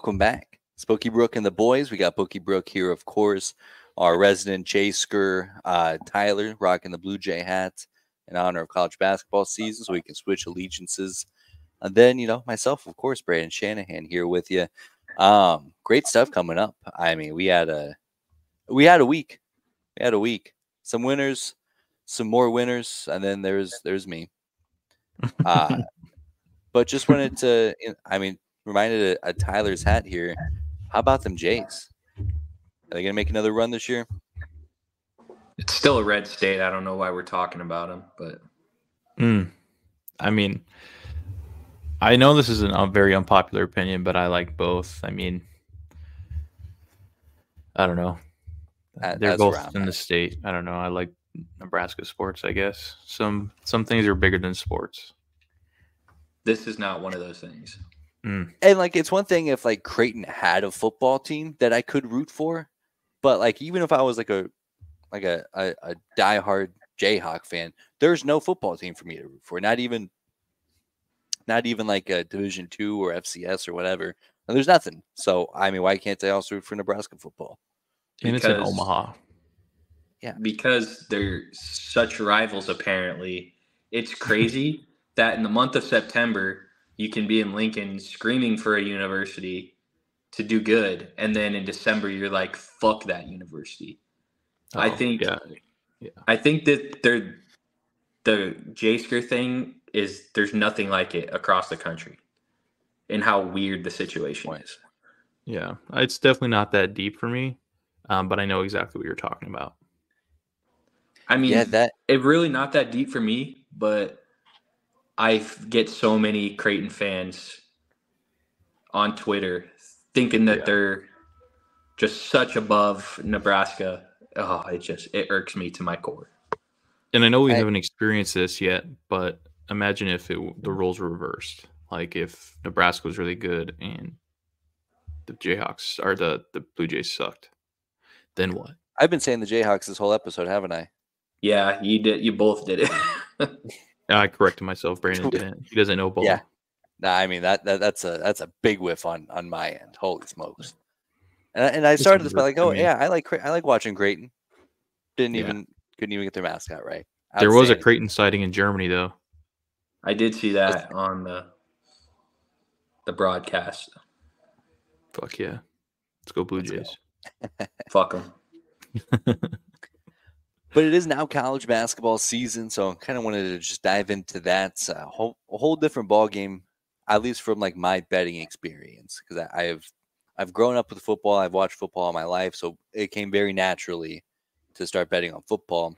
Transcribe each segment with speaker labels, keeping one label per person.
Speaker 1: welcome back. It's Bookie Brooke and the boys. We got Bookie Brooke here, of course, our resident Jasker, Tyler, rocking the Blue Jay hat in honor of college basketball season, so we can switch allegiances. And then, myself, of course, Brandon Shanahan here with you. Great stuff coming up. I mean, we had a week. We had a week. Some winners, some more winners, and then there's me. But just wanted to, reminded of Tyler's hat here. How about them Jays? Are they going to make another run this year?
Speaker 2: It's still a red state. I don't know why we're talking about them, but.
Speaker 3: I mean, I know this is a very unpopular opinion, but I like both. I mean, I don't know. They're both in the state. I don't know. I like Nebraska sports, I guess. Some things are bigger than sports.
Speaker 2: This is not one of those things.
Speaker 1: And it's one thing if Creighton had a football team that I could root for, but even if I was a diehard Jayhawk fan, there's no football team for me to root for. Not even like a Division II or FCS or whatever. And there's nothing. So why can't they also root for Nebraska football?
Speaker 3: And it's in Omaha.
Speaker 2: Yeah, because they're such rivals. Apparently, it's crazy that in the month of September you can be in Lincoln screaming for a university to do good, and then in December you're like, "Fuck that university." I think that the Jasker thing is there's nothing like it across the country, and how weird the situation is.
Speaker 3: Yeah, it's definitely not that deep for me, but I know exactly what you're talking about.
Speaker 2: I mean, it's really not that deep for me, but I get so many Creighton fans on Twitter thinking that they're just such above Nebraska. Oh, it irks me to my core.
Speaker 3: And I know we haven't experienced this yet, but imagine if the roles were reversed. Like if Nebraska was really good and the Jayhawks or the Blue Jays sucked. Then what?
Speaker 1: I've been saying the Jayhawks this whole episode, haven't I?
Speaker 2: Yeah, you did. You both did it.
Speaker 3: I corrected myself. Brandon didn't. He doesn't know ball.
Speaker 1: Yeah. Nah, that's a big whiff on my end. Holy smokes! And I started this by I like watching Creighton. Couldn't even get their mascot right.
Speaker 3: There was a Creighton sighting in Germany though.
Speaker 2: I did see that on the broadcast.
Speaker 3: Fuck yeah! Let's go Blue Jays.
Speaker 2: Fuck them.
Speaker 1: But it is now college basketball season, so I kind of wanted to just dive into that. A whole different ball game, at least from my betting experience, because I've grown up with football. I've watched football all my life, so it came very naturally to start betting on football.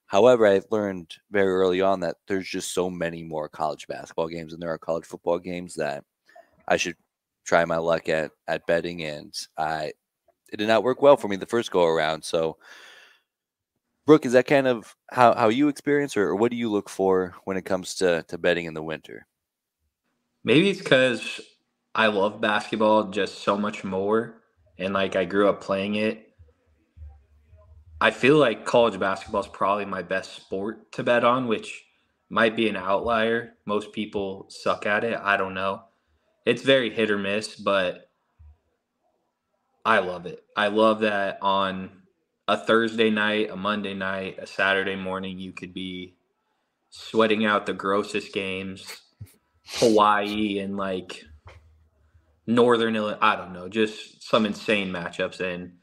Speaker 1: However, I've learned very early on that there's just so many more college basketball games than there are college football games that I should try my luck at betting, and it did not work well for me the first go around. So, Brooke, is that kind of how you experience, or what do you look for when it comes to betting in the winter?
Speaker 2: Maybe it's because I love basketball just so much more, and I grew up playing it. I feel like college basketball is probably my best sport to bet on, which might be an outlier. Most people suck at it. I don't know. It's very hit or miss, but I love it. I love that on a Thursday night, a Monday night, a Saturday morning, you could be sweating out the grossest games, Hawaii and Northern Illinois. I don't know, just some insane matchups. And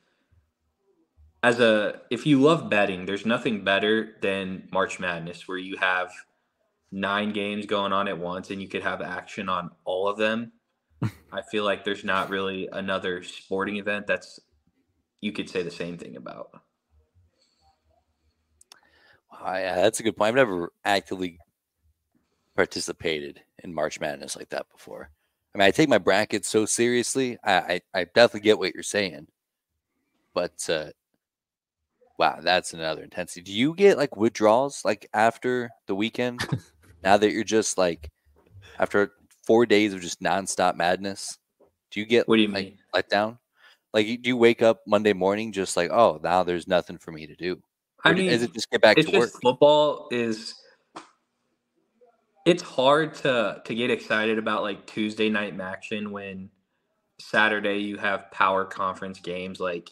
Speaker 2: if you love betting, there's nothing better than March Madness, where you have 9 games going on at once and you could have action on all of them. I feel like there's not really another sporting event you could say the same thing about.
Speaker 1: Yeah, that's a good point. I've never actively participated in March Madness like that before. I take my brackets so seriously. I definitely get what you're saying, but wow, that's another intensity. Do you get withdrawals after the weekend? Now that you're just after 4 days of just nonstop madness, do you get
Speaker 2: what do you mean
Speaker 1: let down? Do you wake up Monday morning just oh, now there's nothing for me to do? Is it just get back to work?
Speaker 2: Football it's hard to get excited about Tuesday night action when Saturday you have power conference games. Like,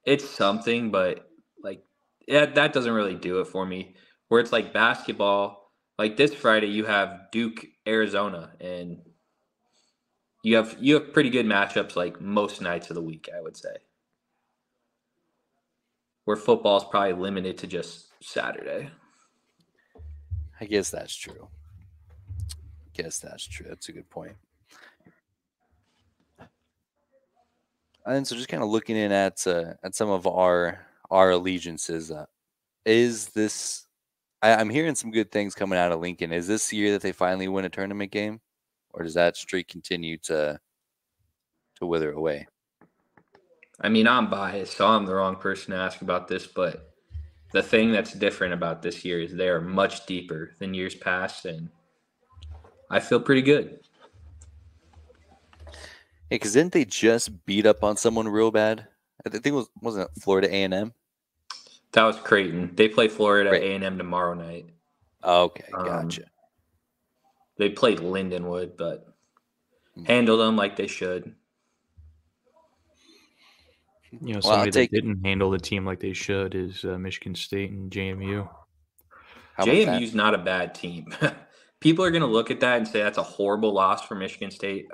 Speaker 2: it's something, but like, yeah, that doesn't really do it for me. Where it's like basketball, like this Friday you have Duke, Arizona, and you have pretty good matchups like most nights of the week, I would say. Where football is probably limited to just Saturday.
Speaker 1: I guess that's true. That's a good point. And so, just kind of looking in at some of our allegiances, is this? I'm hearing some good things coming out of Lincoln. Is this the year that they finally win a tournament game, or does that streak continue to wither away?
Speaker 2: I mean, I'm biased, so I'm the wrong person to ask about this, but the thing that's different about this year is they are much deeper than years past, and I feel pretty good.
Speaker 1: Yeah, because didn't they just beat up on someone real bad? I think wasn't it Florida A&M?
Speaker 2: That was Creighton. They play Florida A&M tomorrow night.
Speaker 1: Okay, gotcha.
Speaker 2: They played Lindenwood, but handled them like they should.
Speaker 3: You know, somebody that didn't handle the team like they should is Michigan State and JMU.
Speaker 2: JMU's not a bad team. People are going to look at that and say that's a horrible loss for Michigan State.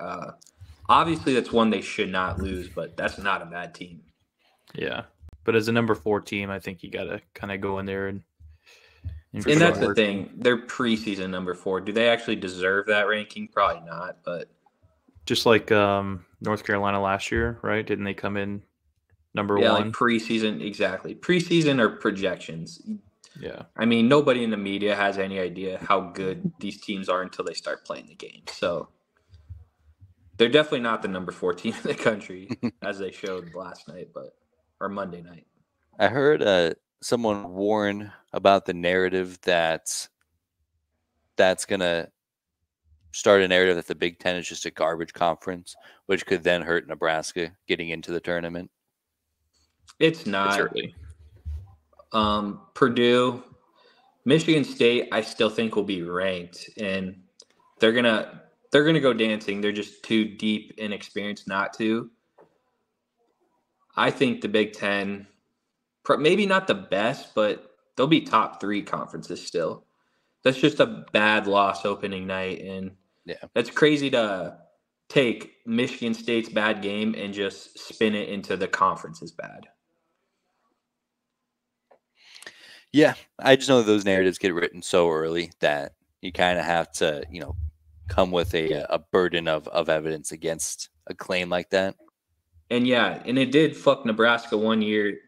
Speaker 2: Obviously, that's one they should not lose, but that's not a bad team.
Speaker 3: Yeah, but as a number 4 team, I think you got to kind of go in there and
Speaker 2: that's the thing. They're preseason number 4. Do they actually deserve that ranking? Probably not. But
Speaker 3: just like North Carolina last year, right? Didn't they come in number 1?
Speaker 2: Like preseason, exactly. Preseason or projections.
Speaker 3: Yeah.
Speaker 2: I mean, nobody in the media has any idea how good these teams are until they start playing the game. So they're definitely not the number 4 team in the country, as they showed last night, or Monday night.
Speaker 1: I heard someone warn about the narrative that's going to start a narrative that the Big Ten is just a garbage conference, which could then hurt Nebraska getting into the tournament.
Speaker 2: It's not. Purdue, Michigan State, I still think will be ranked, and they're gonna go dancing. They're just too deep and experienced not to. I think the Big Ten, maybe not the best, but they'll be top 3 conferences still. That's just a bad loss opening night, and that's crazy to take Michigan State's bad game and just spin it into the conference is bad.
Speaker 1: Yeah, I just know that those narratives get written so early that you kind of have to, come with a burden of evidence against a claim like that.
Speaker 2: And and it did fuck Nebraska one year.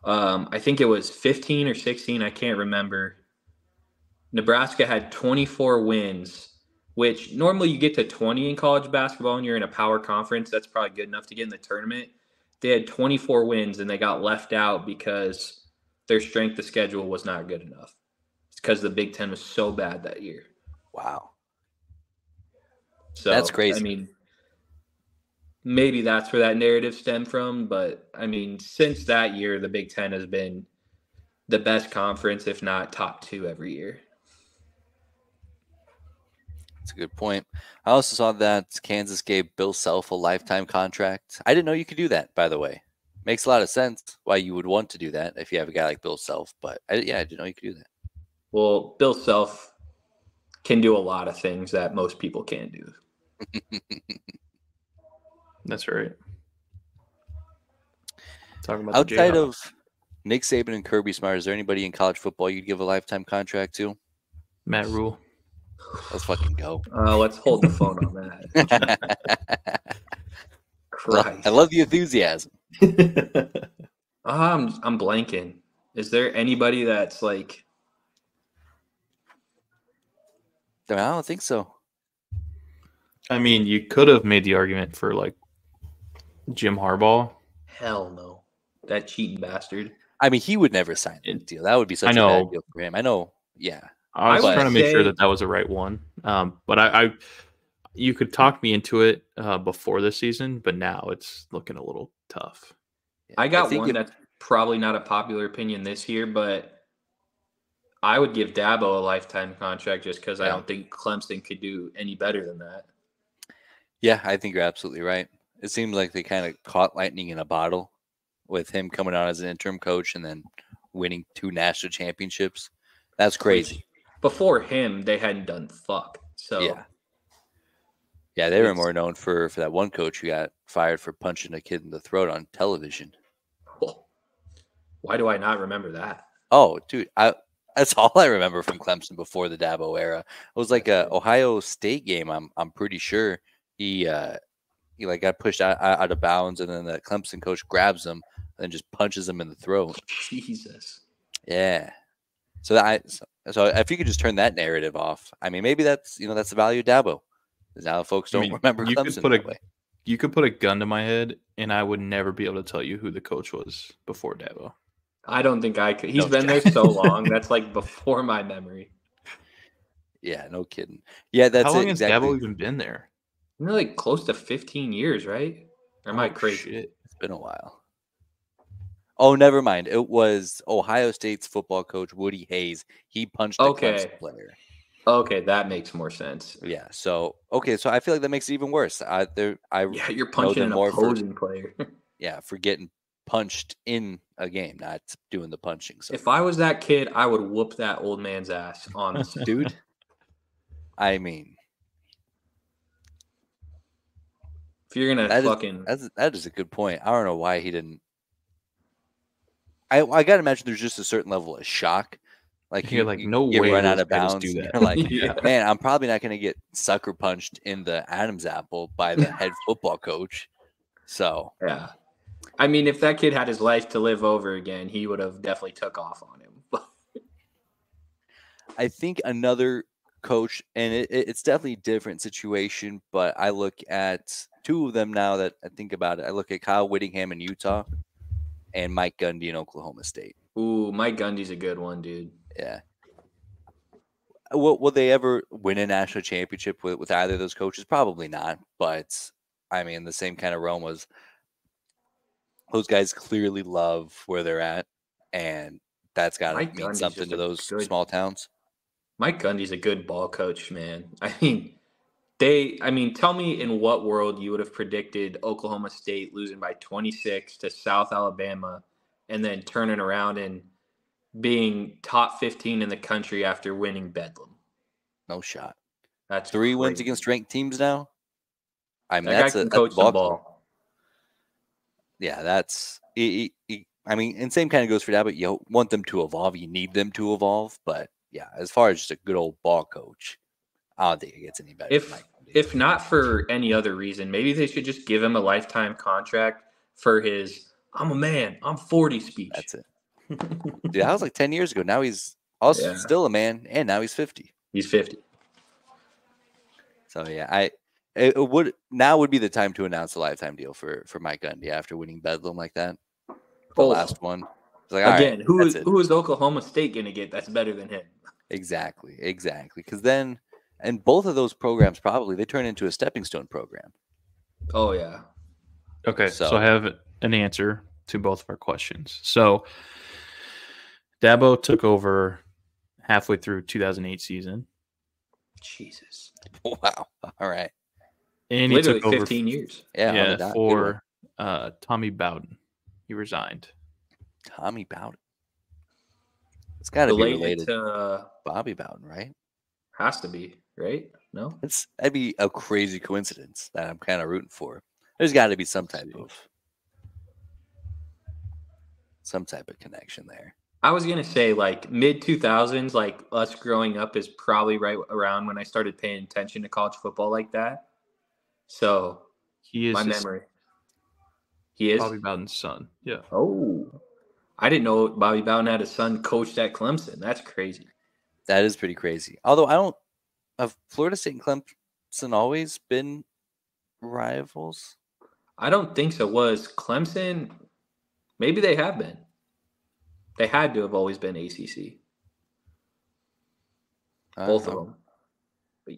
Speaker 2: I think it was 15 or 16. I can't remember. Nebraska had 24 wins, which normally you get to 20 in college basketball and you're in a power conference. That's probably good enough to get in the tournament. They had 24 wins and they got left out because their strength of schedule was not good enough. It's because the Big Ten was so bad that year.
Speaker 1: Wow.
Speaker 2: So
Speaker 1: that's crazy.
Speaker 2: I mean, maybe that's where that narrative stemmed from. But, I mean, since that year, the Big Ten has been the best conference, if not top 2 every year.
Speaker 1: That's a good point. I also saw that Kansas gave Bill Self a lifetime contract. I didn't know you could do that, by the way. Makes a lot of sense why you would want to do that if you have a guy like Bill Self. But, I didn't know you could do that.
Speaker 2: Well, Bill Self can do a lot of things that most people can't do.
Speaker 3: That's right.
Speaker 1: Talking about outside of Nick Saban and Kirby Smart, is there anybody in college football you'd give a lifetime contract to?
Speaker 3: Matt Rule.
Speaker 1: Let's fucking go.
Speaker 2: Let's hold the phone on that. Christ.
Speaker 1: I love the enthusiasm.
Speaker 2: I'm blanking. Is there anybody that's like?
Speaker 1: I don't think so.
Speaker 3: I mean, you could have made the argument for like Jim Harbaugh.
Speaker 2: Hell no, that cheating bastard.
Speaker 1: I mean, he would never sign a deal. That would be such a bad deal for him. I know. Yeah,
Speaker 3: I was trying to make sure that was the right one. But you could talk me into it before this season, but now it's looking a little tough.
Speaker 2: I got one that's probably not a popular opinion this year, but I would give Dabo a lifetime contract just because I don't think Clemson could do any better than that.
Speaker 1: Yeah, I think you're absolutely right. It seems like they kind of caught lightning in a bottle with him coming on as an interim coach and then winning 2 national championships. That's crazy.
Speaker 2: Which before him, they hadn't done fuck. So
Speaker 1: Yeah. Yeah, they were
Speaker 2: it's
Speaker 1: more known for that one coach who got fired for punching a kid in the throat on television.
Speaker 2: why do I not remember that?
Speaker 1: Oh, dude, that's all I remember from Clemson before the Dabo era. It was like a Ohio State game. I'm pretty sure he like got pushed out of bounds, and then the Clemson coach grabs him and then just punches him in the throat.
Speaker 2: Jesus.
Speaker 1: Yeah. So if you could just turn that narrative off, I mean, maybe that's that's the value of Dabo. Because now folks don't remember Clemson that way.
Speaker 3: You could put a gun to my head, and I would never be able to tell you who the coach was before Dabo.
Speaker 2: I don't think I could. He's been there so long. That's like before my memory.
Speaker 1: Yeah, no kidding. Yeah, that's
Speaker 3: How long
Speaker 1: exactly.
Speaker 3: has Dabo even been there?
Speaker 2: Like close to 15 years, right? Or am I crazy?
Speaker 1: Shit. It's been a while. Oh, never mind. It was Ohio State's football coach, Woody Hayes. He punched a Clemson player.
Speaker 2: Okay, that makes more sense.
Speaker 1: Yeah. So I feel like that makes it even worse.
Speaker 2: You're punching an opposing player.
Speaker 1: Yeah, for getting punched in a game, not doing the punching. So
Speaker 2: if I was that kid, I would whoop that old man's ass on the set.
Speaker 1: Dude. I mean,
Speaker 2: if you're gonna
Speaker 1: that is a good point. I don't know why he didn't. I gotta imagine there's just a certain level of shock. Like
Speaker 3: you're like, no way,
Speaker 1: run out of bounds.
Speaker 3: Do that.
Speaker 1: You're like, man, I'm probably not gonna get sucker punched in the Adam's apple by the head football coach. So
Speaker 2: yeah, I mean, if that kid had his life to live over again, he would have definitely took off on him.
Speaker 1: I think another coach, and it's definitely a different situation, but I look at 2 of them now that I think about it. I look at Kyle Whittingham in Utah and Mike Gundy in Oklahoma State.
Speaker 2: Ooh, Mike Gundy's a good one, dude.
Speaker 1: Yeah. Will they ever win a national championship with either of those coaches? Probably not. But, I mean, the same kind of realm was those guys clearly love where they're at, and that's got to mean something to those small towns.
Speaker 2: Mike Gundy's a good ball coach, man. I mean, tell me in what world you would have predicted Oklahoma State losing by 26 to South Alabama and then turning around and being top 15 in the country after winning Bedlam.
Speaker 1: No shot.
Speaker 2: That's
Speaker 1: 3 wins against ranked teams now. I mean,
Speaker 2: that's a coach ball.
Speaker 1: Yeah, that's. I mean, and same kind of goes for that. But you want them to evolve. You need them to evolve. But yeah, as far as just a good old ball coach, I don't think it gets any better.
Speaker 2: If not for any other reason, maybe they should just give him a lifetime contract for his "I'm a man, I'm 40" speech.
Speaker 1: That's it. Dude, that was like 10 years ago. Now he's also still a man, and now he's 50.
Speaker 2: He's 50.
Speaker 1: So yeah, it would be the time to announce a lifetime deal for Mike Gundy after winning Bedlam like that. The last one. It's like,
Speaker 2: again, who is Oklahoma State going to get that's better than him?
Speaker 1: Exactly. Because then, and both of those programs probably they turn into a stepping stone program.
Speaker 2: Oh yeah.
Speaker 3: Okay, so I have an answer to both of our questions. So Dabo took over halfway through 2008 season.
Speaker 2: Jesus.
Speaker 1: Wow. All right.
Speaker 3: And
Speaker 2: literally
Speaker 3: he took
Speaker 2: 15 years.
Speaker 3: Yeah, for Tommy Bowden. He resigned.
Speaker 1: Tommy Bowden. It's got to be related to Bobby Bowden, right?
Speaker 2: Has to be, right? No?
Speaker 1: That'd be a crazy coincidence that I'm kind of rooting for. There's got to be some type of connection there.
Speaker 2: I was going to say like mid 2000s, like us growing up is probably right around when I started paying attention to college football like that. So
Speaker 3: he is
Speaker 2: my memory. He is
Speaker 3: Bobby Bowden's son. Yeah.
Speaker 2: Oh, I didn't know Bobby Bowden had a son coached at Clemson. That's crazy.
Speaker 1: That is pretty crazy. Although have Florida State and Clemson always been rivals?
Speaker 2: I don't think so. Was Clemson? Maybe they have been. They had to have always been ACC. Both of them.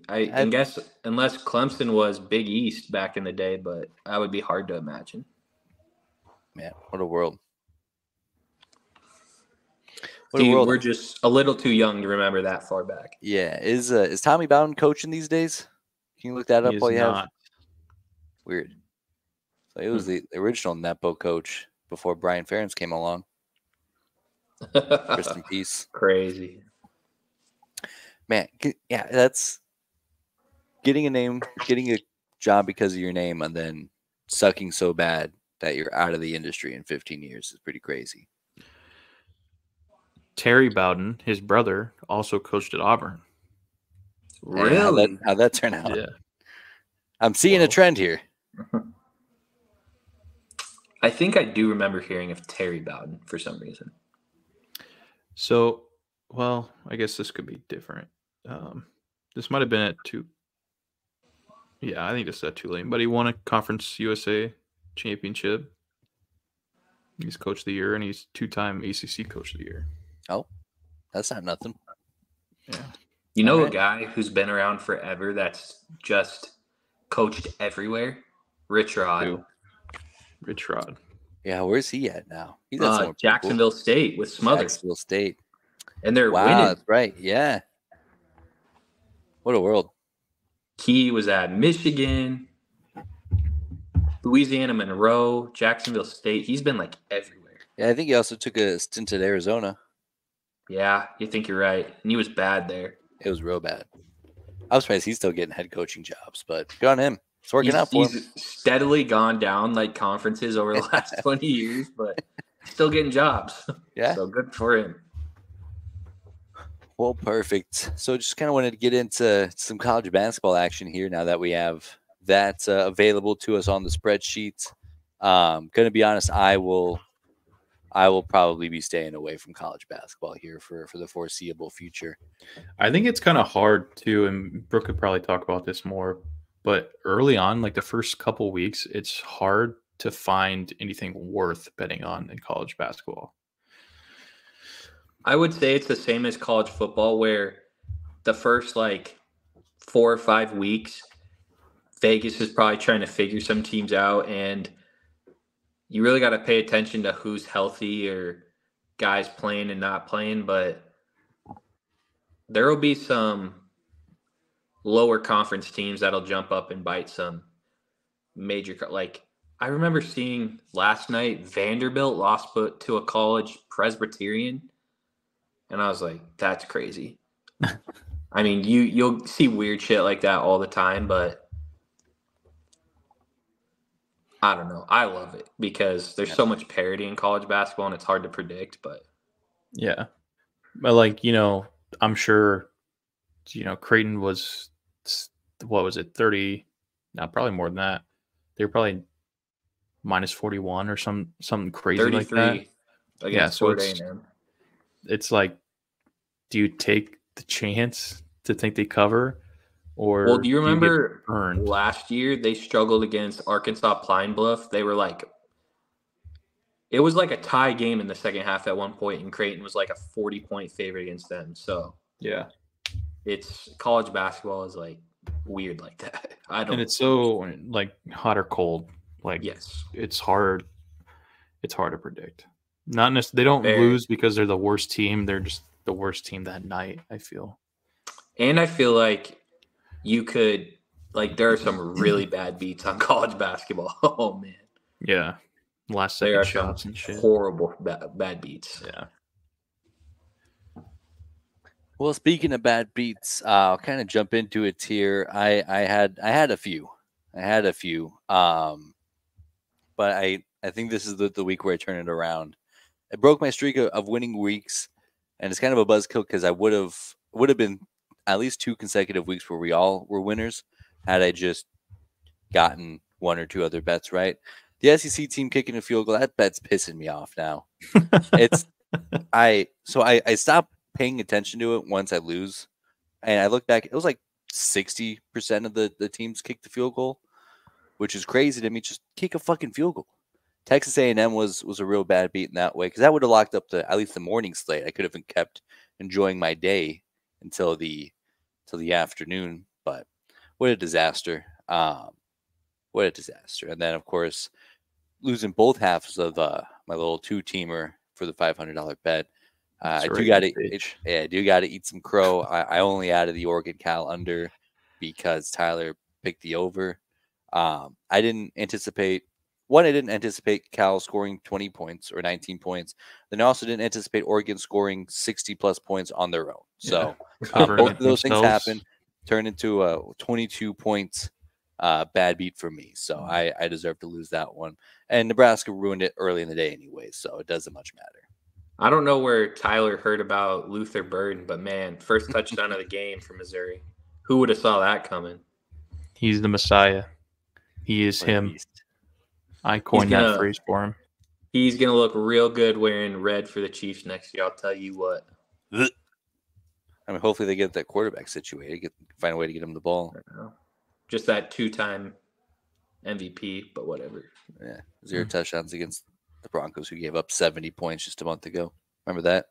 Speaker 2: I guess unless Clemson was Big East back in the day, but that would be hard to imagine.
Speaker 1: Man, what a world.
Speaker 2: We're just a little too young to remember that far back.
Speaker 1: Yeah. Is Tommy Bowden coaching these days? Can you look that up while you have? Weird. So it was the original Nepo coach before Brian Ferentz came along. Rest in peace.
Speaker 2: Crazy.
Speaker 1: Man, yeah, that's getting a job because of your name, and then sucking so bad that you're out of the industry in 15 years is pretty crazy.
Speaker 3: Terry Bowden, his brother, also coached at Auburn.
Speaker 2: Really?
Speaker 1: Hey, how'd that turn out?
Speaker 3: Yeah.
Speaker 1: I'm seeing a trend here.
Speaker 2: I think I do remember hearing of Terry Bowden for some reason.
Speaker 3: So, well, I guess this could be different. This might have been at two. Yeah, I think this is at Tulane, but he won a Conference USA championship. He's coach of the year, and he's 2-time ACC coach of the year.
Speaker 1: Oh, that's not nothing.
Speaker 3: Yeah.
Speaker 2: You know a guy who's been around forever that's just coached everywhere? Rich Rod.
Speaker 3: Who? Rich Rod.
Speaker 1: Yeah, where's he at now? He's at somewhere
Speaker 2: Jacksonville State with Smothers.
Speaker 1: Jacksonville State.
Speaker 2: And they're
Speaker 1: wow,
Speaker 2: winning.
Speaker 1: That's right. Yeah. What a world.
Speaker 2: He was at Michigan, Louisiana Monroe, Jacksonville State. He's been like everywhere.
Speaker 1: Yeah, I think he also took a stint at Arizona.
Speaker 2: Yeah, you think you're right. And he was bad there.
Speaker 1: It was real bad. I was surprised he's still getting head coaching jobs, but good on him. It's working out for him.
Speaker 2: He's steadily gone down like conferences over the last 20 years, but still getting jobs.
Speaker 1: Yeah.
Speaker 2: So good for him.
Speaker 1: Well, perfect. So just kind of wanted to get into some college basketball action here now that we have that available to us on the spreadsheet. Going to be honest, I will probably be staying away from college basketball here for the foreseeable future.
Speaker 3: I think it's kind of hard to, and Brooke could probably talk about this more, but early on, like the first couple weeks, it's hard to find anything worth betting on in college basketball.
Speaker 2: I would say it's the same as college football, where the first like 4 or 5 weeks, Vegas is probably trying to figure some teams out, and you really got to pay attention to who's healthy or guys playing and not playing. But there will be some lower conference teams that'll jump up and bite some major. Like I remember seeing last night, Vanderbilt lost to a college Presbyterian. And I was like, that's crazy. I mean, you'll see weird shit like that all the time, but I don't know. I love it because there's so much parity in college basketball and it's hard to predict, but
Speaker 3: yeah. But like, I'm sure, Creighton was, what was it? 30, no, probably more than that. They were probably minus 41 or something crazy like that.
Speaker 2: Yeah, so
Speaker 3: it's like, do you take the chance to think they cover, or
Speaker 2: well, do you remember
Speaker 3: burned?
Speaker 2: Last year they struggled against Arkansas Pine Bluff? They were like, it was like a tie game in the second half at one point, and Creighton was like a 40-point favorite against them. So
Speaker 3: yeah,
Speaker 2: it's college basketball is like weird like that.
Speaker 3: And it's so like hot or cold. Like
Speaker 2: yes,
Speaker 3: it's hard. It's hard to predict. Not necessarily they don't lose because they're the worst team. They're just the worst team that night, I feel.
Speaker 2: And I feel like you could there are some really bad beats on college basketball. Oh man.
Speaker 3: Yeah. Last second shots and shit.
Speaker 2: Horrible bad beats.
Speaker 3: Yeah.
Speaker 1: Well, speaking of bad beats, I'll kind of jump into it here. I had a few. But I think this is the week where I turn it around. I broke my streak of winning weeks, and it's kind of a buzzkill because I would have been at least 2 consecutive weeks where we all were winners had I just gotten 1 or 2 other bets right. The SEC team kicking a field goal, that bet's pissing me off now. I stopped paying attention to it once I lose, and I look back, it was like 60% of the teams kicked the field goal, which is crazy to me. Just kick a fucking field goal. Texas A&M was a real bad beat in that way because that would have locked up at least the morning slate. I could have kept enjoying my day until the afternoon, but what a disaster! What a disaster! And then of course losing both halves of my little 2-teamer for the $500 bet. I do got to eat some crow. I only added the Oregon Cal under because Tyler picked the over. I didn't anticipate I didn't anticipate Cal scoring 20 points or 19 points. Then I also didn't anticipate Oregon scoring 60 plus points on their own. So both of those things happened, turned into a 22 points bad beat for me. So I deserve to lose that one. And Nebraska ruined it early in the day anyway, so it doesn't much matter.
Speaker 2: I don't know where Tyler heard about Luther Burden, but man, first touchdown of the game for Missouri. Who would have saw that coming?
Speaker 3: He's the Messiah. He is him. I coined that phrase for him.
Speaker 2: He's going to look real good wearing red for the Chiefs next year. I'll tell you what.
Speaker 1: I mean, hopefully they get that quarterback situated, find a way to get him the ball.
Speaker 2: Just that 2-time MVP, but whatever.
Speaker 1: Yeah, 0 touchdowns against the Broncos, who gave up 70 points just a month ago. Remember that?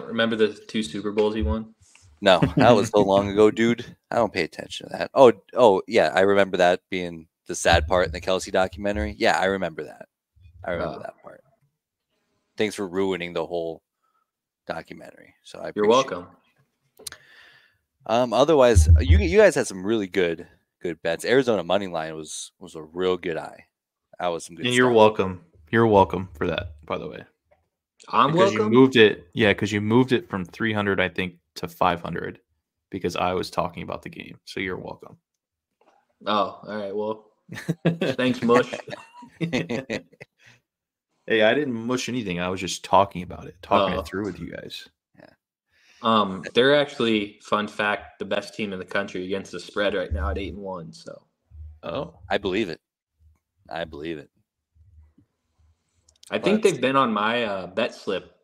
Speaker 2: Remember the 2 Super Bowls he won?
Speaker 1: No, that was so long ago, dude. I don't pay attention to that. Oh, yeah, I remember that being the sad part in the Kelsey documentary. Yeah, I remember that. I remember that part. Thanks for ruining the whole documentary. So
Speaker 2: You're welcome.
Speaker 1: Otherwise, you guys had some really good bets. Arizona money line was a real good eye. That was some good.
Speaker 3: And you're welcome. You're welcome for that, by the way.
Speaker 2: I'm welcome.
Speaker 3: You moved it. Yeah, because you moved it from 300, I think, to 500 because I was talking about the game. So you're welcome.
Speaker 2: Oh, all right. Well, thanks, Mush.
Speaker 3: Hey, I didn't mush anything. I was just talking about it, talking it through with you guys.
Speaker 2: Yeah. They're actually, fun fact, the best team in the country against the spread right now at 8-1. So,
Speaker 1: I believe it. I
Speaker 2: think they've been on my bet slip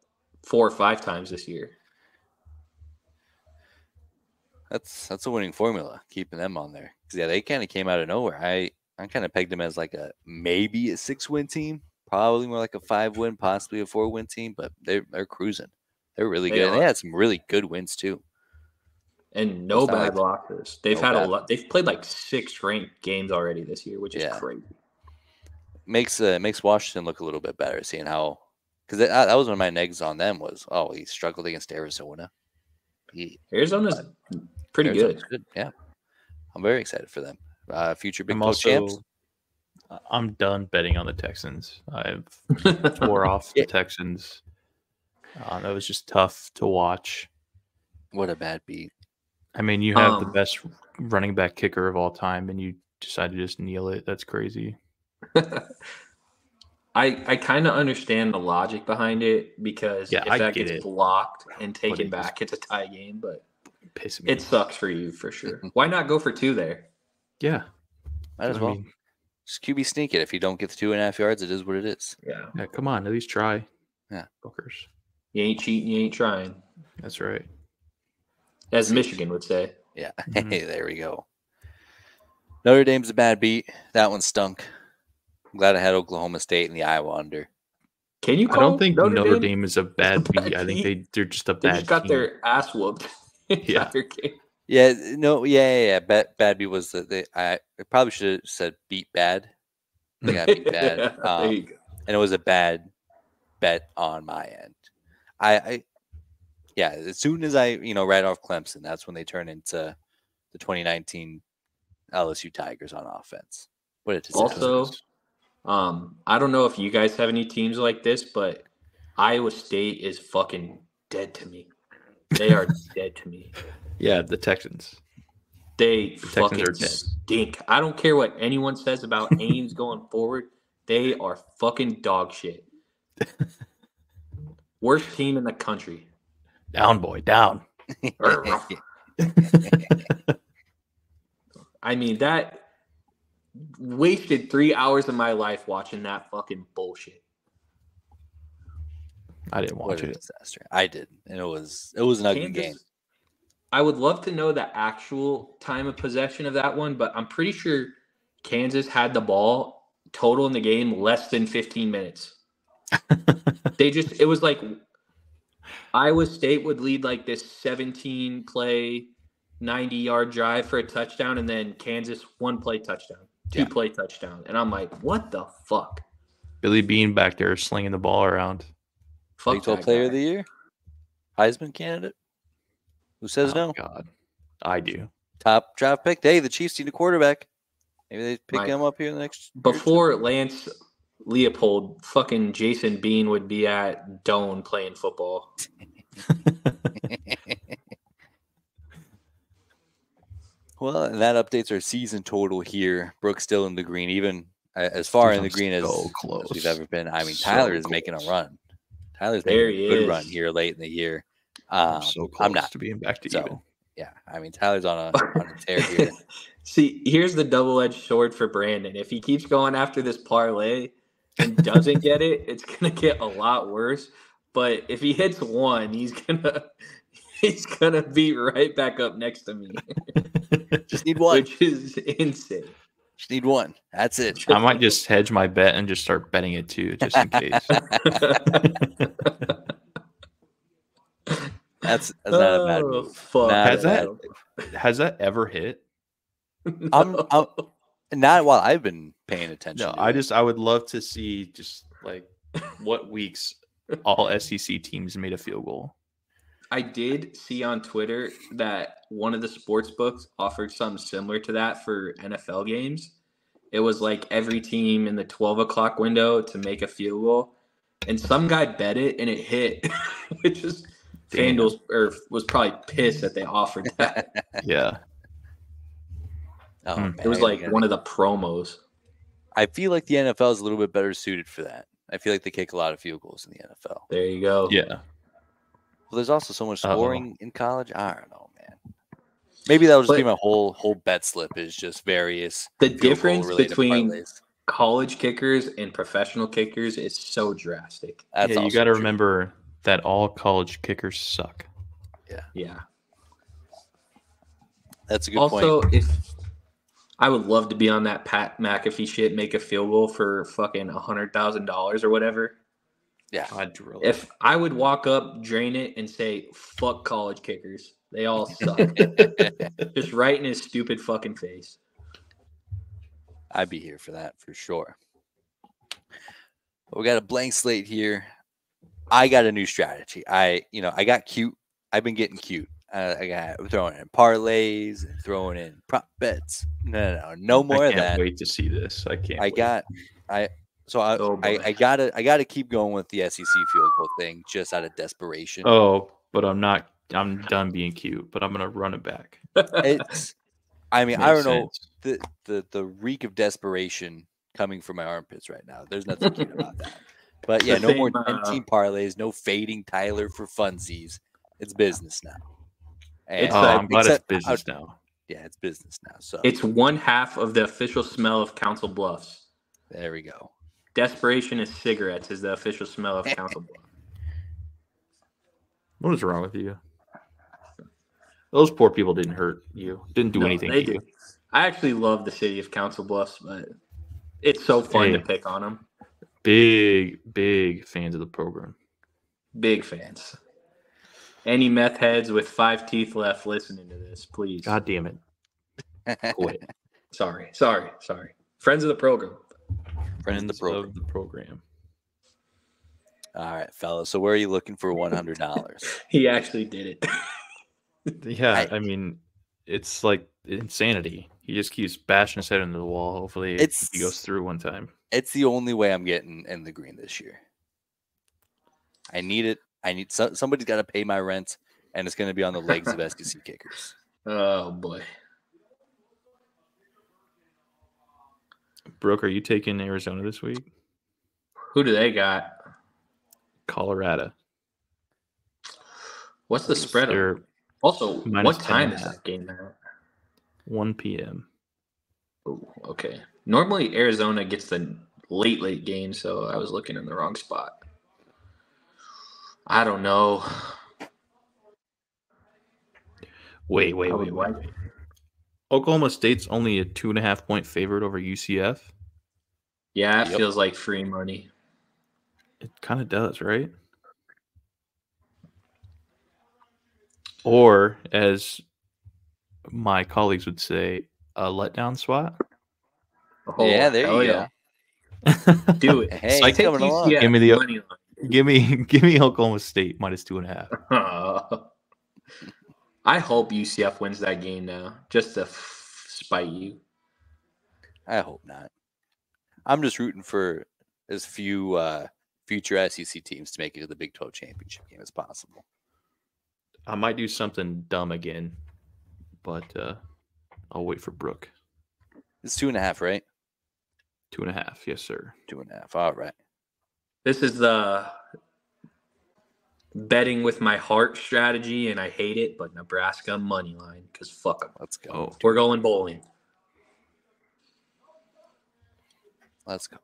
Speaker 2: 4 or 5 times this year.
Speaker 1: That's a winning formula, keeping them on there. Because yeah, they kind of came out of nowhere. I kind of pegged them as like maybe a 6-win team, probably more like a 5-win, possibly a 4-win team. But they're cruising. They're really good. And they had some really good wins too.
Speaker 2: And no bad losses. They've had a lot. They've played like 6 ranked games already this year, which is crazy. Makes
Speaker 1: Washington look a little bit better, seeing how, because that was one of my negs on them was, he struggled against Arizona.
Speaker 2: Arizona's pretty good.
Speaker 1: Yeah, I'm very excited for them. Future Big 12 champs.
Speaker 3: I'm done betting on the Texans. I've tore off the Texans. That was just tough to watch.
Speaker 1: What a bad beat.
Speaker 3: I mean, you have the best running back kicker of all time, and you decide to just kneel it. That's crazy.
Speaker 2: I kind of understand the logic behind it because if that gets blocked and taken back, it's a tie game. But it sucks for you for sure. Why not go for 2 there?
Speaker 3: Yeah,
Speaker 1: might as well. Just QB sneak it. If you don't get the 2.5 yards, it is what it is.
Speaker 3: Yeah. Come on, at least try.
Speaker 1: Yeah,
Speaker 3: bookers.
Speaker 2: You ain't cheating, you ain't trying.
Speaker 3: That's right.
Speaker 2: As Michigan would say.
Speaker 1: Yeah. Hey, there we go. Notre Dame's a bad beat. That one stunk. I'm glad I had Oklahoma State and the Iowa under.
Speaker 2: Can you?
Speaker 3: I don't think Notre Dame is a bad beat. I think they're just a bad. They just
Speaker 2: got their ass whooped.
Speaker 1: Yeah. Yeah. Bad beat was I probably should have said beat bad. They got beat bad.
Speaker 2: There you go.
Speaker 1: And it was a bad bet on my end. As soon as I write off Clemson, that's when they turn into the 2019 LSU Tigers on offense. What a disaster.
Speaker 2: Also, I don't know if you guys have any teams like this, but Iowa State is fucking dead to me. They are dead to me.
Speaker 3: Yeah, the Texans.
Speaker 2: The fucking stink. I don't care what anyone says about Ames going forward. They are fucking dog shit. Worst team in the country.
Speaker 3: Down, boy, down.
Speaker 2: I mean, that wasted 3 hours of my life watching that fucking bullshit.
Speaker 3: I didn't watch it.
Speaker 1: Disaster. I did, and it was an ugly game.
Speaker 2: I would love to know the actual time of possession of that one, but I'm pretty sure Kansas had the ball total in the game less than 15 minutes. It was like Iowa State would lead like this 17-play, 90-yard drive for a touchdown, and then Kansas 1-play touchdown, 2-play touchdown. And I'm like, what the fuck?
Speaker 3: Billy Bean back there slinging the ball around.
Speaker 1: Big 12 Player of the Year? Heisman candidate? Who says no?
Speaker 3: God, I do.
Speaker 1: Top draft pick. Hey, the Chiefs need a quarterback. Maybe they pick him up here in the next year or two.
Speaker 2: Before Lance Leopold, fucking Jason Bean would be at Doane playing football.
Speaker 1: Well, and that updates our season total here. Brooke's still in the green, even as far in the green as we've ever been. I mean, Tyler is making a run. Tyler's making a good run here late in the year.
Speaker 3: So close
Speaker 1: I'm not
Speaker 3: to being back to even.
Speaker 1: Yeah, I mean, Tyler's on a tear here.
Speaker 2: See, here's the double-edged sword for Brandon. If he keeps going after this parlay and doesn't get it, it's gonna get a lot worse. But if he hits one, he's gonna be right back up next to me.
Speaker 1: Just need one,
Speaker 2: which is insane.
Speaker 1: Just need one. That's it.
Speaker 3: I might just hedge my bet and just start betting it too, just in case.
Speaker 1: That's not a bad move.
Speaker 2: Fuck.
Speaker 3: Has that ever hit?
Speaker 1: I'm not while I've been paying attention.
Speaker 3: No, I would love to see just like what weeks all SEC teams made a field goal.
Speaker 2: I did see on Twitter that one of the sports books offered something similar to that for NFL games. It was like every team in the 12 o'clock window to make a field goal. And some guy bet it and it hit, which is FanDuel was probably pissed that they offered that.
Speaker 3: Yeah.
Speaker 1: Oh, man,
Speaker 2: it was like one of the promos.
Speaker 1: I feel like the NFL is a little bit better suited for that. I feel like they kick a lot of field goals in the NFL.
Speaker 2: There you go.
Speaker 3: Yeah.
Speaker 1: Well, there's also so much scoring in college. I don't know, man. Maybe that'll just be my whole bet slip is just various.
Speaker 2: The difference between college kickers and professional kickers is so drastic.
Speaker 3: You got to remember that all college kickers suck.
Speaker 2: Yeah.
Speaker 1: That's a good point.
Speaker 2: Also, if I would love to be on that Pat McAfee shit, make a field goal for fucking $100,000 or whatever.
Speaker 1: Yeah,
Speaker 3: I'd drill
Speaker 2: it. If I would walk up, drain it, and say, fuck college kickers. They all suck. Just right in his stupid fucking face.
Speaker 1: I'd be here for that for sure. We got a blank slate here. I got a new strategy. I got cute. I've been getting cute. I got throwing in parlays and throwing in prop bets. No more of that.
Speaker 3: I can't wait to see this. I can't.
Speaker 1: I gotta keep going with the SEC field goal thing just out of desperation.
Speaker 3: Oh, but I'm not. I'm done being cute, but I'm gonna run it back.
Speaker 1: I don't know the reek of desperation coming from my armpits right now. There's nothing cute about that. But yeah, no more 10-team parlays, no fading Tyler for funsies. It's business now. And
Speaker 3: I'm glad it's business now.
Speaker 1: Yeah, it's business now. So
Speaker 2: it's one half of the official smell of Council Bluffs.
Speaker 1: There we go.
Speaker 2: Desperation is cigarettes is the official smell of Council Bluffs.
Speaker 3: What is wrong with you? Those poor people didn't hurt you. Didn't do anything to you.
Speaker 2: I actually love the city of Council Bluffs, but it's so fun to pick on them.
Speaker 3: Big fans of the program.
Speaker 2: Big fans. Any meth heads with 5 teeth left listening to this, please.
Speaker 3: God damn it.
Speaker 2: Quit. Sorry. Friends of the program.
Speaker 1: Friends of the
Speaker 3: program.
Speaker 1: All right, fellas. So where are you looking for $100?
Speaker 2: He actually did it.
Speaker 3: Yeah, I mean, it's like insanity. He just keeps bashing his head into the wall. Hopefully he goes through one time.
Speaker 1: It's the only way I'm getting in the green this year. I need it. Somebody's got to pay my rent, and it's going to be on the legs of SEC kickers.
Speaker 2: Oh, boy.
Speaker 3: Brooke, are you taking Arizona this week?
Speaker 2: Who do they got?
Speaker 3: Colorado.
Speaker 2: What's the spread? Also, what time is that game at?
Speaker 3: 1 p.m.
Speaker 2: Oh, okay. Normally, Arizona gets the late game, so I was looking in the wrong spot. I don't know.
Speaker 3: Wait. Oklahoma State's only a 2.5-point favorite over UCF.
Speaker 2: Yeah, it feels like free money.
Speaker 3: It kind of does, right? Or, as my colleagues would say, a letdown spot.
Speaker 2: Oh,
Speaker 1: yeah, there you go.
Speaker 2: Do it.
Speaker 1: Hey, I take UCF.
Speaker 3: Give me the money. Give me Oklahoma State minus 2.5.
Speaker 2: I hope UCF wins that game now, just to spite you.
Speaker 1: I hope not. I'm just rooting for as few future SEC teams to make it to the Big 12 championship game as possible.
Speaker 3: I might do something dumb again, but I'll wait for Brooke.
Speaker 1: It's 2.5, right?
Speaker 3: 2.5, yes, sir.
Speaker 1: 2.5. All right.
Speaker 2: This is the betting with my heart strategy, and I hate it, but Nebraska money line, because fuck them.
Speaker 1: Let's go.
Speaker 3: Oh,
Speaker 2: We're going bowling.
Speaker 1: Let's go.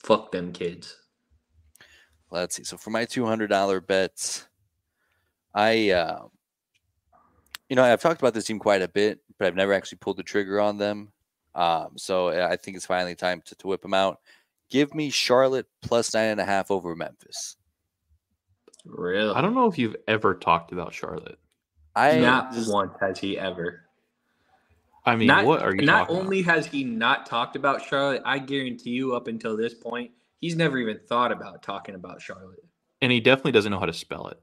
Speaker 2: Fuck them kids.
Speaker 1: Let's see. So for my $200 bets, I've talked about this team quite a bit, but I've never actually pulled the trigger on them. So I think it's finally time to whip them out. Give me Charlotte plus 9.5 over Memphis.
Speaker 2: Really?
Speaker 3: I don't know if you've ever talked about Charlotte.
Speaker 2: Not once has he ever.
Speaker 3: I mean, what are you
Speaker 2: Not
Speaker 3: talking
Speaker 2: only has he not talked about Charlotte, I guarantee you up until this point, he's never even thought about talking about Charlotte.
Speaker 3: And he definitely doesn't know how to spell it.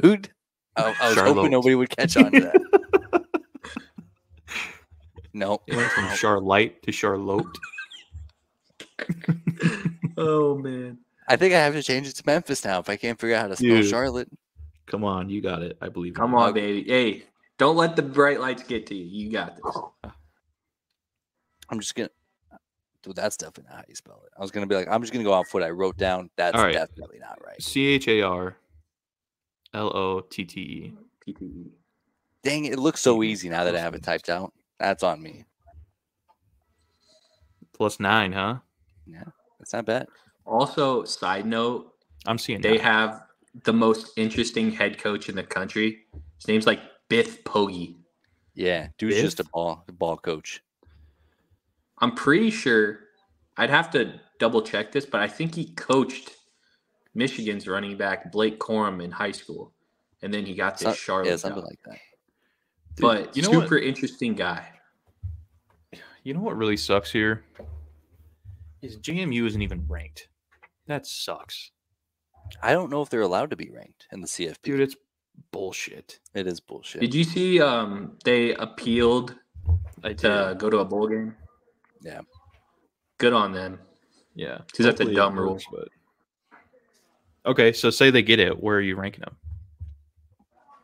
Speaker 1: Dude, I was hoping nobody would catch on to that. No.
Speaker 3: It went from Charlotte to Charlotte.
Speaker 2: Oh, man.
Speaker 1: I think I have to change it to Memphis now if I can't figure out how to spell
Speaker 3: Dude.
Speaker 1: Charlotte.
Speaker 3: Come on, you got it. I believe
Speaker 2: Come
Speaker 3: you.
Speaker 2: on, baby. Hey, don't let the bright lights get to you. You got this.
Speaker 1: I'm just going to. Dude, that's definitely not how you spell it. I was going to be like, I'm just going to go off what I wrote down. That's
Speaker 3: right.
Speaker 1: definitely not right.
Speaker 3: CHARLOTTE.
Speaker 2: PTE.
Speaker 1: Dang, it looks so easy now that I have it typed out. That's on me.
Speaker 3: Plus 9, huh?
Speaker 1: Yeah, that's not bad.
Speaker 2: Also, side note,
Speaker 3: I'm seeing
Speaker 2: they
Speaker 3: 9.
Speaker 2: have the most interesting head coach in the country. His name's like Biff Poggi.
Speaker 1: Yeah, dude's
Speaker 3: Biff?
Speaker 1: just a ball coach.
Speaker 2: I'm pretty sure, I'd have to double check this, but I think he coached Michigan's running back Blake Corum in high school, and then he got this Charlotte
Speaker 1: Yeah, something
Speaker 2: job.
Speaker 1: like that.
Speaker 2: But
Speaker 3: you know
Speaker 2: super interesting guy.
Speaker 3: You know what really sucks here? Is JMU isn't even ranked. That sucks.
Speaker 1: I don't know if they're allowed to be ranked in the CFP.
Speaker 3: Dude, it's bullshit.
Speaker 1: It is bullshit.
Speaker 2: Did you see they appealed to go to a bowl game?
Speaker 1: Yeah.
Speaker 2: Good on them.
Speaker 3: Yeah.
Speaker 2: Because that's a
Speaker 3: Hopefully it
Speaker 2: dumb rule.
Speaker 3: works, but... Okay, so say they get it. Where are you ranking them?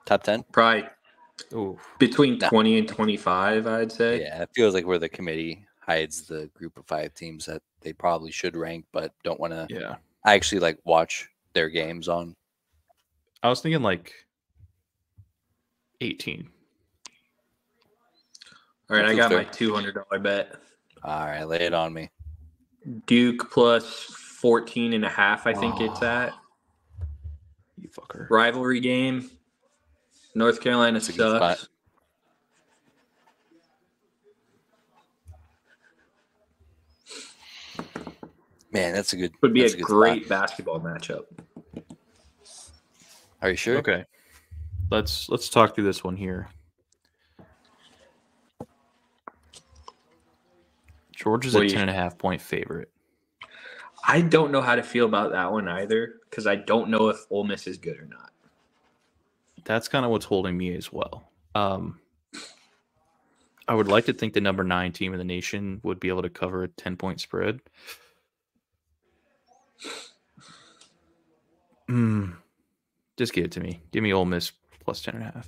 Speaker 1: Top 10?
Speaker 2: Probably
Speaker 3: Ooh.
Speaker 2: between 20 and 25, I'd say.
Speaker 1: Yeah, it feels like where the committee hides the group of 5 teams that they probably should rank, but don't want to actually watch their games on.
Speaker 3: I was thinking 18.
Speaker 2: All right, I got my $200 bet.
Speaker 1: All right, lay it on me.
Speaker 2: Duke plus 14.5, I think it's at.
Speaker 3: You fucker.
Speaker 2: Rivalry game. North Carolina
Speaker 1: That's a good
Speaker 2: sucks.
Speaker 1: spot. Man, that's a good.
Speaker 2: Would be
Speaker 1: that's
Speaker 2: a
Speaker 1: good
Speaker 2: great
Speaker 1: spot.
Speaker 2: basketball matchup.
Speaker 1: Are you sure?
Speaker 3: Okay. Let's talk through this one here. Georgia's a 10.5 point favorite.
Speaker 2: I don't know how to feel about that one either because I don't know if Ole Miss is good or not.
Speaker 3: That's kind of what's holding me as well. I would like to think the number 9 team in the nation would be able to cover a 10-point spread. Just give it to me. Give me Ole Miss plus 10.5.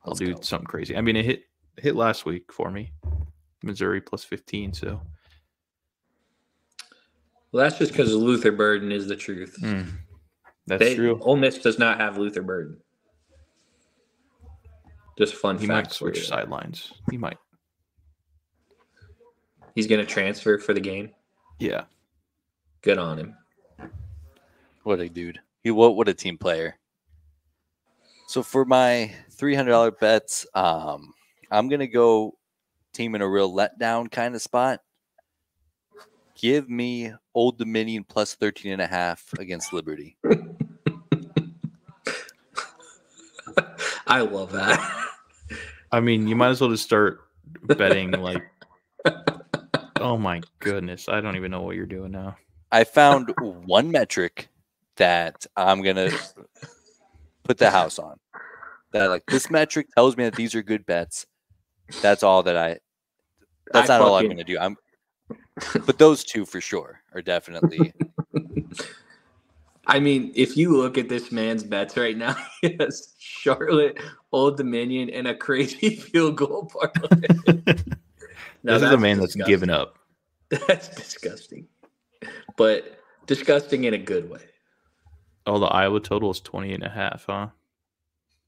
Speaker 3: I'll do something crazy. I mean, it hit last week for me. Missouri plus 15, so.
Speaker 2: Well, that's just because Luther Burden is the truth.
Speaker 3: That's true.
Speaker 2: Ole Miss does not have Luther Burden. Just fun
Speaker 3: He
Speaker 2: fact
Speaker 3: might switch sidelines. He might.
Speaker 2: He's going to transfer for the game?
Speaker 3: Yeah.
Speaker 2: Good on him.
Speaker 1: What a dude. What a team player. So for my $300 bets, I'm going to go team in a real letdown kind of spot. Give me Old Dominion plus 13.5 against Liberty.
Speaker 2: I love that.
Speaker 3: I mean, you might as well just start betting oh my goodness. I don't even know what you're doing now.
Speaker 1: I found one metric that I'm going to put the house on. that like this metric tells me that these are good bets. That's all that that's not all I'm going to do. But those two for sure are definitely.
Speaker 2: I mean, if you look at this man's bets right now, he has Charlotte, Old Dominion, and a crazy field goal parlay.
Speaker 3: This is a man that's given up.
Speaker 2: That's disgusting. But disgusting in a good way.
Speaker 3: Oh, the Iowa total is 20.5, huh?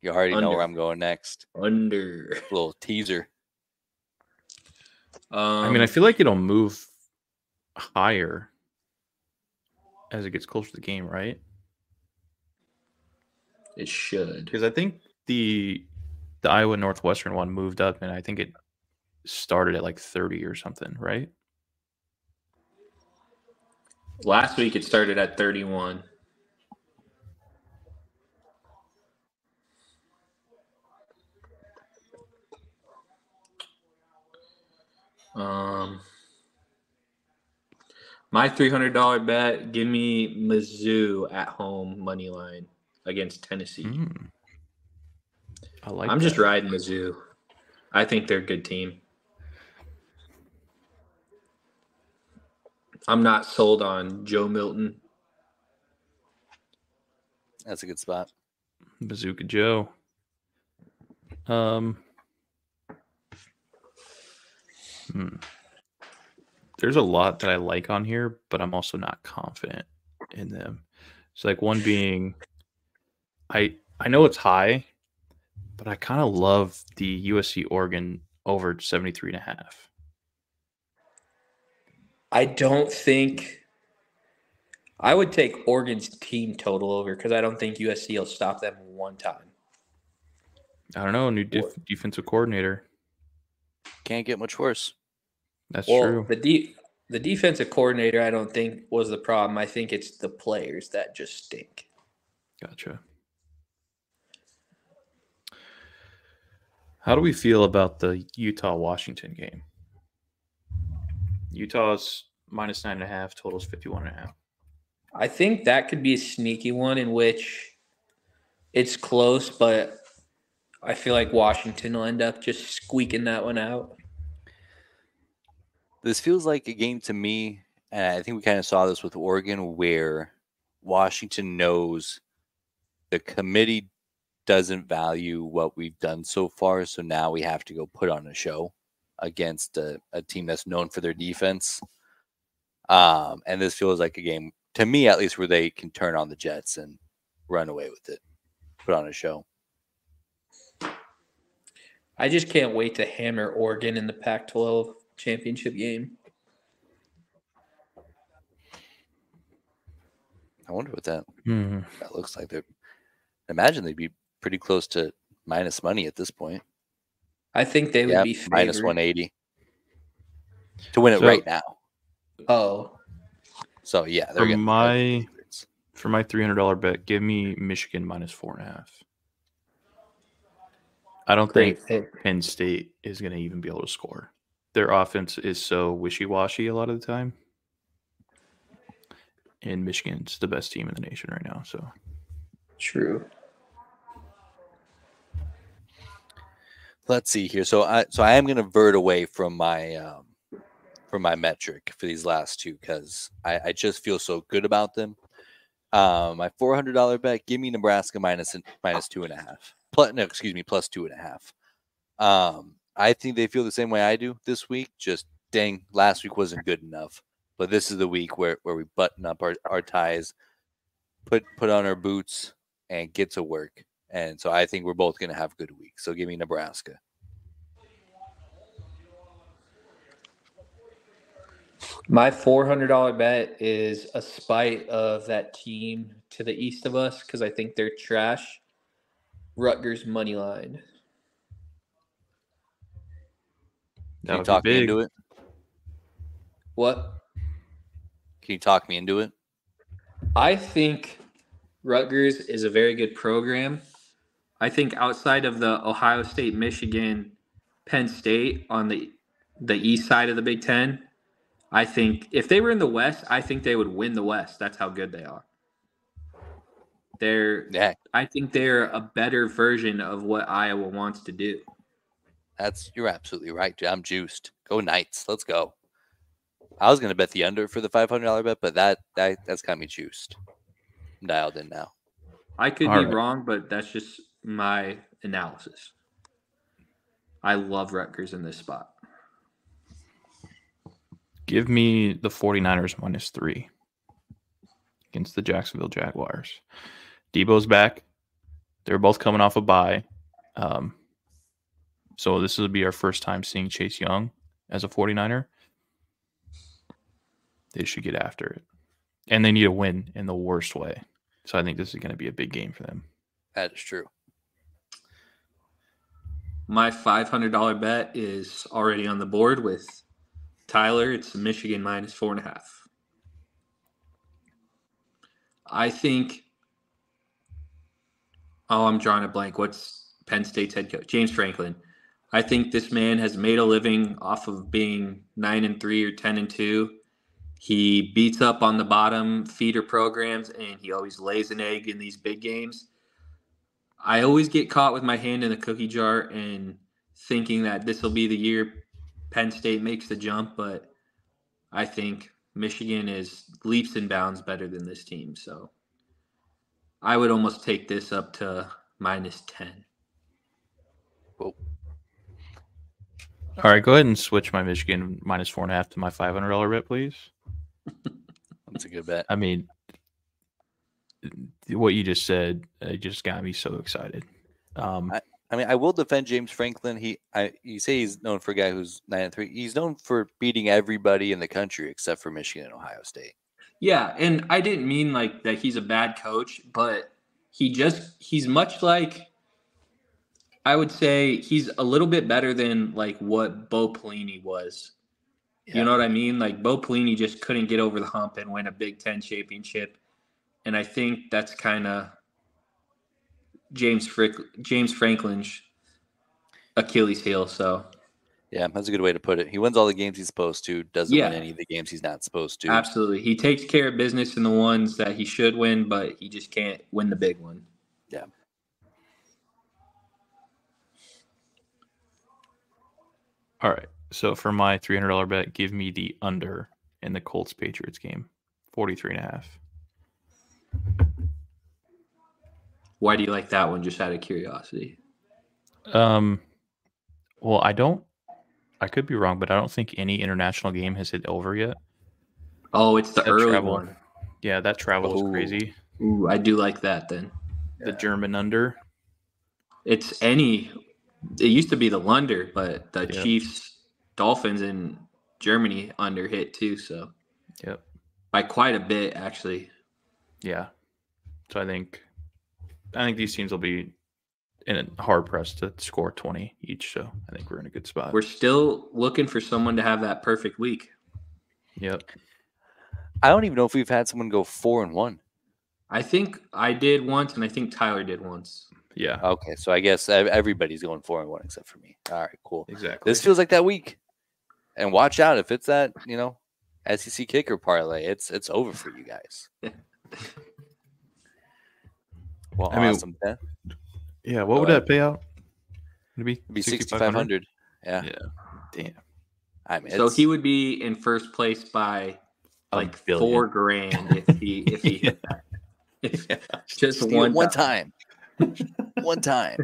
Speaker 1: You already know where I'm going next.
Speaker 2: Under.
Speaker 1: A little teaser.
Speaker 3: I mean, I feel like it'll move higher as it gets closer to the game, right?
Speaker 2: It should.
Speaker 3: Because I think the Iowa Northwestern one moved up, and I think it started at like 30 or something, right?
Speaker 2: Last week it started at 31. My $300 bet, give me Mizzou at home money line against Tennessee. I'm just riding Mizzou. I think they're a good team. I'm not sold on Joe Milton.
Speaker 1: That's a good spot.
Speaker 3: Bazooka Joe. There's a lot that I like on here, but I'm also not confident in them. So like one being, I know it's high, but I kind of love the USC Oregon over 73.5.
Speaker 2: I don't think I would take Oregon's team total over because I don't think USC will stop them one time.
Speaker 3: I don't know. New defensive coordinator.
Speaker 1: Can't get much worse.
Speaker 3: That's true.
Speaker 2: The defensive coordinator, I don't think was the problem. I think it's the players that just stink.
Speaker 3: Gotcha. How do we feel about the Utah-Washington game? Utah's minus 9.5, total's 51.5.
Speaker 2: I think that could be a sneaky one in which it's close, but I feel like Washington will end up just squeaking that one out.
Speaker 1: This feels like a game to me, and I think we kind of saw this with Oregon, where Washington knows the committee doesn't value what we've done so far, so now we have to go put on a show against a team that's known for their defense. And this feels like a game, to me at least, where they can turn on the Jets and run away with it, put on a show.
Speaker 2: I just can't wait to hammer Oregon in the Pac-12 championship game.
Speaker 1: I wonder what that looks like. Imagine they'd be pretty close to minus money at this point.
Speaker 2: I think they would be favored.
Speaker 1: Minus 180 to win it right now.
Speaker 2: Oh.
Speaker 1: So, yeah. They're
Speaker 3: for my $300 bet, give me Michigan minus 4.5. I don't think Penn State is going to even be able to score. Their offense is so wishy-washy a lot of the time. And Michigan's the best team in the nation right now. So
Speaker 2: true.
Speaker 1: Let's see here. So I am going to vert away from my metric for these last two because I just feel so good about them. My $400 bet, give me Nebraska minus 2.5. Plus 2.5. I think they feel the same way I do this week. Just dang, last week wasn't good enough. But this is the week where we button up our ties, put on our boots, and get to work. And so I think we're both going to have good weeks. So give me Nebraska.
Speaker 2: My $400 bet is a spite of that team to the east of us because I think they're trash. Rutgers money line.
Speaker 1: Can you talk me into it?
Speaker 2: What?
Speaker 1: Can you talk me into it?
Speaker 2: I think Rutgers is a very good program. I think outside of the Ohio State, Michigan, Penn State on the east side of the Big Ten, I think if they were in the West, I think they would win the West. That's how good they are. I think they're a better version of what Iowa wants to do.
Speaker 1: You're absolutely right. I'm juiced. Go Knights. Let's go. I was going to bet the under for the $500 bet, but that's got me juiced. I'm dialed in now.
Speaker 2: I could be wrong, but that's just my analysis. I love Rutgers in this spot.
Speaker 3: Give me the 49ers -3 against the Jacksonville Jaguars. Debo's back. They're both coming off a bye. So this will be our first time seeing Chase Young as a 49er. They should get after it. And they need a win in the worst way. So I think this is going to be a big game for them.
Speaker 1: That is true.
Speaker 2: My $500 bet is already on the board with Tyler. It's Michigan -4.5. I think I'm drawing a blank. What's Penn State's head coach? James Franklin. I think this man has made a living off of being 9-3 or 10-2. He beats up on the bottom feeder programs, and he always lays an egg in these big games. I always get caught with my hand in the cookie jar and thinking that this will be the year Penn State makes the jump, but I think Michigan is leaps and bounds better than this team. So I would almost take this up to -10.
Speaker 1: Whoa.
Speaker 3: All right, go ahead and switch my Michigan -4.5 to my $500 bet, please.
Speaker 1: That's a good bet.
Speaker 3: I mean, what you just said just got me so excited.
Speaker 1: I will defend James Franklin. You say he's known for a guy who's 9-3. He's known for beating everybody in the country except for Michigan and Ohio State.
Speaker 2: Yeah, and I didn't mean like that he's a bad coach, but he's much like, I would say he's a little bit better than like what Bo Pelini was. Yeah. You know what I mean? Like Bo Pelini just couldn't get over the hump and win a Big Ten championship. And I think that's kind of James Franklin's Achilles heel. So,
Speaker 1: yeah, that's a good way to put it. He wins all the games he's supposed to, doesn't win any of the games he's not supposed to.
Speaker 2: Absolutely. He takes care of business in the ones that he should win, but he just can't win the big one.
Speaker 1: Yeah.
Speaker 3: All right. So for my $300 bet, give me the under in the Colts-Patriots game, 43.5.
Speaker 2: Why do you like that one, just out of curiosity?
Speaker 3: Well, I could be wrong, but I don't think any international game has hit over yet.
Speaker 2: Oh, it's the early one.
Speaker 3: Yeah, that travel is crazy.
Speaker 2: Ooh, I do like that then.
Speaker 3: The German under.
Speaker 2: It used to be the Lunder, but the Chiefs, Dolphins, and Germany under hit too. So, by quite a bit actually.
Speaker 3: Yeah, so I think these teams will be hard pressed to score 20 each. So I think we're in a good spot.
Speaker 2: We're still looking for someone to have that perfect week.
Speaker 3: Yep.
Speaker 1: I don't even know if we've had someone go 4-1.
Speaker 2: I think I did once, and I think Tyler did once.
Speaker 3: Yeah.
Speaker 1: Okay, so I guess everybody's going 4-1 except for me. All right, cool.
Speaker 3: Exactly.
Speaker 1: This feels like that week. And watch out if it's that, SEC kicker parlay. It's over for you guys. Well, awesome.
Speaker 3: Yeah, what would that pay out? It'd
Speaker 1: be 6,500. Yeah.
Speaker 3: Damn.
Speaker 1: I mean,
Speaker 2: so he would be in first place by like $4,000 if he hit that. Just one
Speaker 1: time. One time.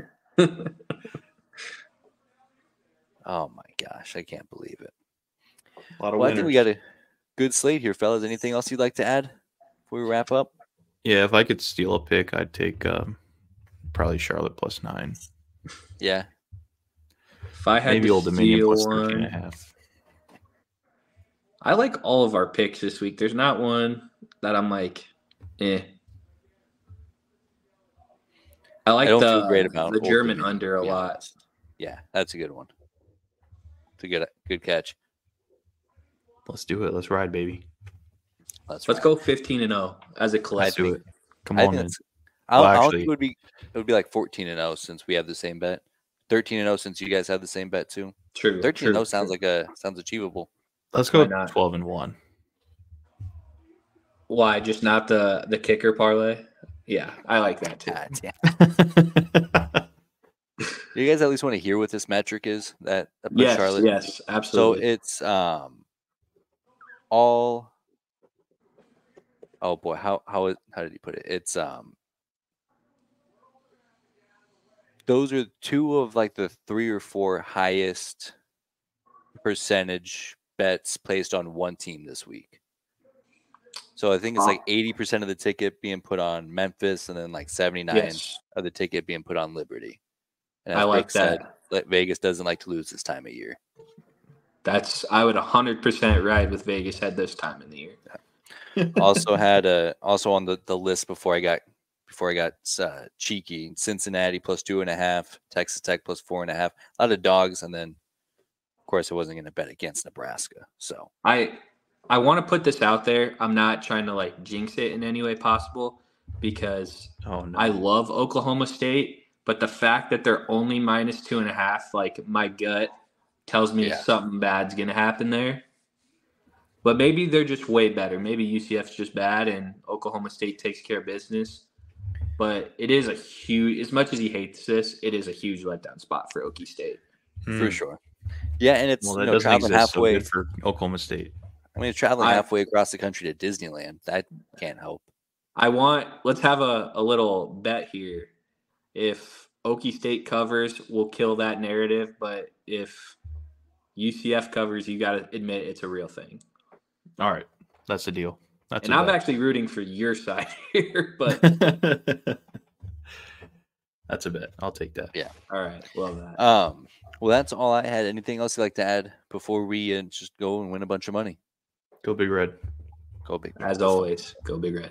Speaker 1: Oh my gosh, I can't believe it.
Speaker 3: A lot of winners.
Speaker 1: I think we got a good slate here, fellas. Anything else you'd like to add before we wrap up?
Speaker 3: Yeah, if I could steal a pick, I'd take probably Charlotte +9.
Speaker 1: Yeah.
Speaker 2: If I had Old Dominion
Speaker 3: +13.5.
Speaker 2: I like all of our picks this week. There's not one that I'm like, eh. I like the German under a lot.
Speaker 1: Yeah, that's a good one. It's a good catch.
Speaker 3: Let's do it. Let's ride, baby.
Speaker 2: Let's go 15-0 as a collective.
Speaker 3: Let's do it. Come on, man.
Speaker 1: I think it would be like 14-0 since we have the same bet. 13-0 since you guys have the same bet too.
Speaker 2: True.
Speaker 1: 13-0 sounds achievable.
Speaker 3: Let's go 12-1.
Speaker 2: Why? Just not the kicker parlay? Yeah, I like that too.
Speaker 1: Do you guys at least want to hear what this metric is that puts
Speaker 2: Yes,
Speaker 1: Charlotte?
Speaker 2: yes, absolutely.
Speaker 1: So it's all. Oh boy, how did he put it? It's those are two of like the 3 or 4 highest percentage bets placed on one team this week. So I think it's like 80% of the ticket being put on Memphis, and then like 79 of the ticket being put on Liberty. And as Brooke said, Vegas doesn't like to lose this time of year.
Speaker 2: I would 100% ride with Vegas at this time of the year.
Speaker 1: Also had also on the list before I got cheeky, Cincinnati plus 2.5, Texas Tech plus 4.5, a lot of dogs, and then of course I wasn't going to bet against Nebraska. So
Speaker 2: I want to put this out there. I'm not trying to like jinx it in any way possible because I love Oklahoma State, but the fact that they're only minus 2.5, like my gut tells me something bad's going to happen there. But maybe they're just way better. Maybe UCF's just bad and Oklahoma State takes care of business. But it is a huge, as much as he hates this, it is a huge letdown spot for Okie State.
Speaker 1: For sure. Yeah, and it's
Speaker 3: traveling halfway for Oklahoma State.
Speaker 1: I mean, traveling halfway across the country to Disneyland, that can't help.
Speaker 2: Let's have a little bet here. If Okie State covers, we'll kill that narrative. But if UCF covers, you got to admit it's a real thing.
Speaker 3: All right. That's the deal.
Speaker 2: I'm actually rooting for your side here, but
Speaker 3: that's a bet. I'll take that.
Speaker 1: Yeah.
Speaker 2: All right. Love that.
Speaker 1: Well, that's all I had. Anything else you'd like to add before we just go and win a bunch of money?
Speaker 3: Go Big Red.
Speaker 1: Go Big Red.
Speaker 2: As always, go Big Red.